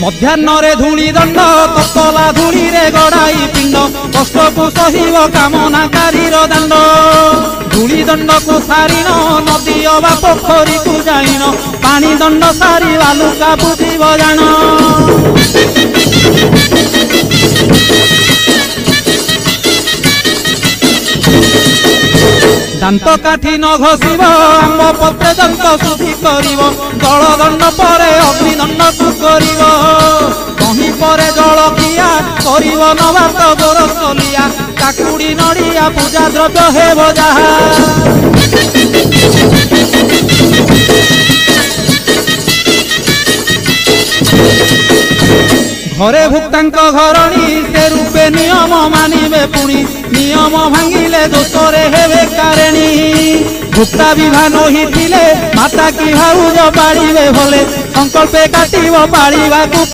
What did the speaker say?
मध्याह्न धूली दंड ततला धूली रे गड़ाई पिंड कष्ट को सहिब कामनाकारी दंड धूली दंड को सारिन नदी अबा पोखरी को जाइन पानी दंड सारी बालुका बुझीब जान दांत काठी न घसीब आंब पत्रे दंत शुद्धि करिब जल दंड पर अग्निदंड को करिब कहीं पर जल किया करिब नवात गोरसलिया काकुड़ी नड़िया पूजा द्रव्य हेब जहा घरे भुक्तांक घरणी से रूपे नियम मानिबे पुणी नियम भांगिले दोषरे हेबे कारेणी भुक्ता विभान होइथिले माता की भाउज पाड़िबे भले संकल्पे काटिब पाड़िबा